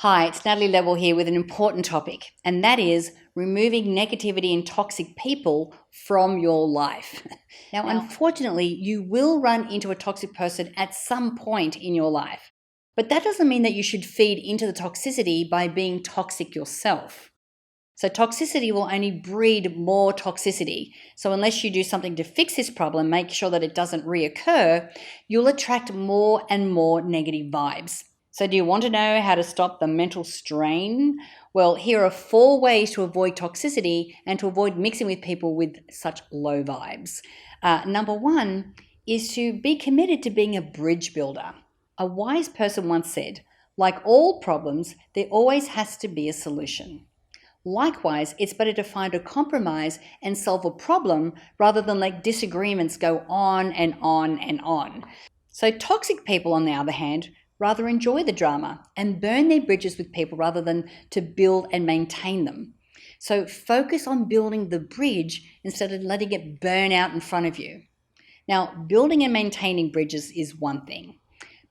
Hi, it's Natalie Ledwell here with an important topic, and that is removing negativity and toxic people from your life. Now, unfortunately, you will run into a toxic person at some point in your life, but that doesn't mean that you should feed into the toxicity by being toxic yourself. So toxicity will only breed more toxicity. So unless you do something to fix this problem, make sure that it doesn't reoccur, you'll attract more and more negative vibes. So do you want to know how to stop the mental strain? Well, here are 4 ways to avoid toxicity and to avoid mixing with people with such low vibes. Number 1 is to be committed to being a bridge builder. A wise person once said, like all problems, there always has to be a solution. Likewise, it's better to find a compromise and solve a problem rather than let disagreements go on and on and on. So toxic people, on the other hand, rather enjoy the drama and burn their bridges with people rather than to build and maintain them. So focus on building the bridge instead of letting it burn out in front of you. Now, building and maintaining bridges is one thing,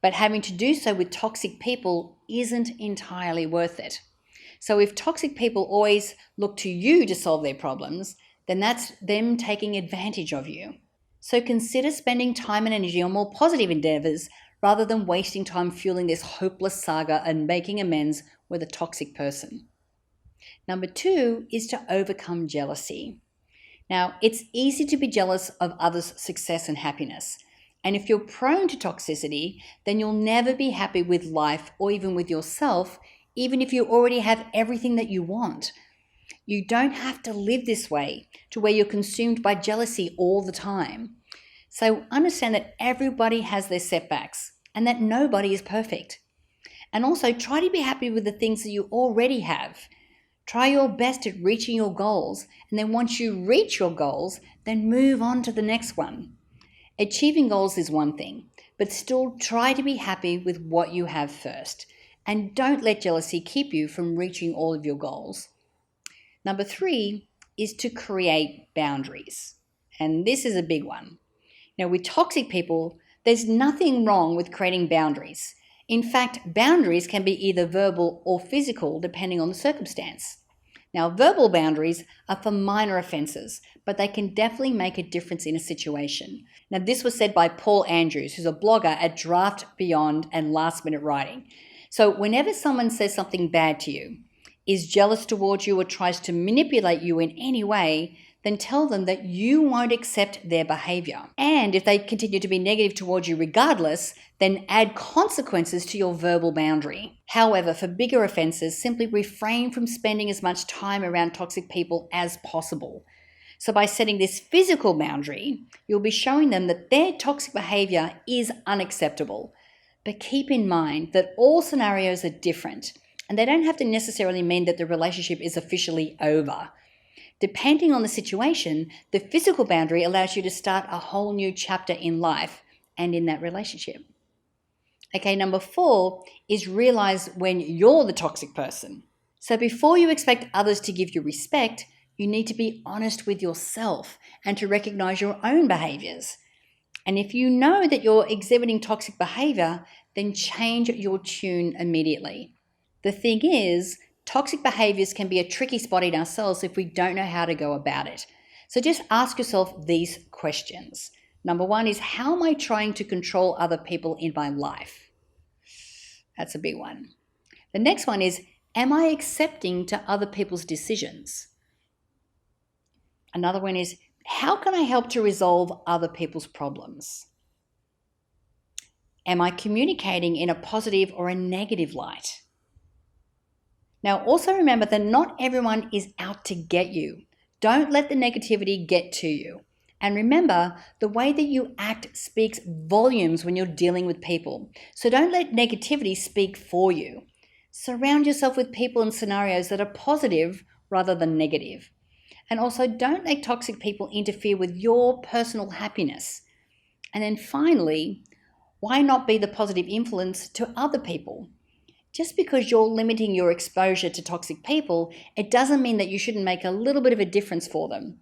but having to do so with toxic people isn't entirely worth it. So if toxic people always look to you to solve their problems, then that's them taking advantage of you. So consider spending time and energy on more positive endeavors rather than wasting time fueling this hopeless saga and making amends with a toxic person. Number 2 is to overcome jealousy. Now, it's easy to be jealous of others' success and happiness. And if you're prone to toxicity, then you'll never be happy with life or even with yourself, even if you already have everything that you want. You don't have to live this way, to where you're consumed by jealousy all the time. So understand that everybody has their setbacks and that nobody is perfect. And also try to be happy with the things that you already have. Try your best at reaching your goals, and then once you reach your goals, then move on to the next one. Achieving goals is one thing, but still try to be happy with what you have first. And don't let jealousy keep you from reaching all of your goals. Number 3 is to create boundaries. And this is a big one. With toxic people, there's nothing wrong with creating boundaries. In fact, boundaries can be either verbal or physical depending on the circumstance. Now, verbal boundaries are for minor offenses, but they can definitely make a difference in a situation. Now, this was said by Paul Andrews, who's a blogger at Draft Beyond and Last Minute Writing. So whenever someone says something bad to you, is jealous towards you or tries to manipulate you in any way, then tell them that you won't accept their behavior. And if they continue to be negative towards you regardless, then add consequences to your verbal boundary. However, for bigger offenses, simply refrain from spending as much time around toxic people as possible. So by setting this physical boundary, you'll be showing them that their toxic behavior is unacceptable. But keep in mind that all scenarios are different, and they don't have to necessarily mean that the relationship is officially over. Depending on the situation, the physical boundary allows you to start a whole new chapter in life and in that relationship. Okay, number 4 is realize when you're the toxic person. So before you expect others to give you respect, you need to be honest with yourself and to recognize your own behaviors. And if you know that you're exhibiting toxic behavior, then change your tune immediately. The thing is, toxic behaviors can be a tricky spot in ourselves if we don't know how to go about it. So just ask yourself these questions. Number 1 is, how am I trying to control other people in my life? That's a big one. The next one is, am I accepting to other people's decisions? Another one is, how can I help to resolve other people's problems? Am I communicating in a positive or a negative light? Now, also remember that not everyone is out to get you. Don't let the negativity get to you. And remember, the way that you act speaks volumes when you're dealing with people. So don't let negativity speak for you. Surround yourself with people and scenarios that are positive rather than negative. And also, don't let toxic people interfere with your personal happiness. And then finally, why not be the positive influence to other people? Just because you're limiting your exposure to toxic people, it doesn't mean that you shouldn't make a little bit of a difference for them.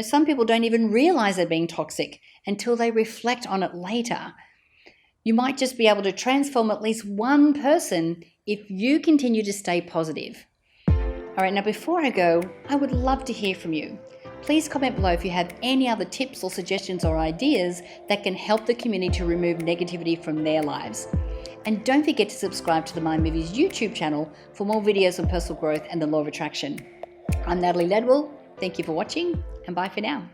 Some people don't even realize they're being toxic until they reflect on it later. You might just be able to transform at least one person if you continue to stay positive. All right, now before I go, I would love to hear from you. Please comment below if you have any other tips or suggestions or ideas that can help the community to remove negativity from their lives. And don't forget to subscribe to the Mind Movies YouTube channel for more videos on personal growth and the law of attraction. I'm Natalie Ledwell. Thank you for watching, and bye for now.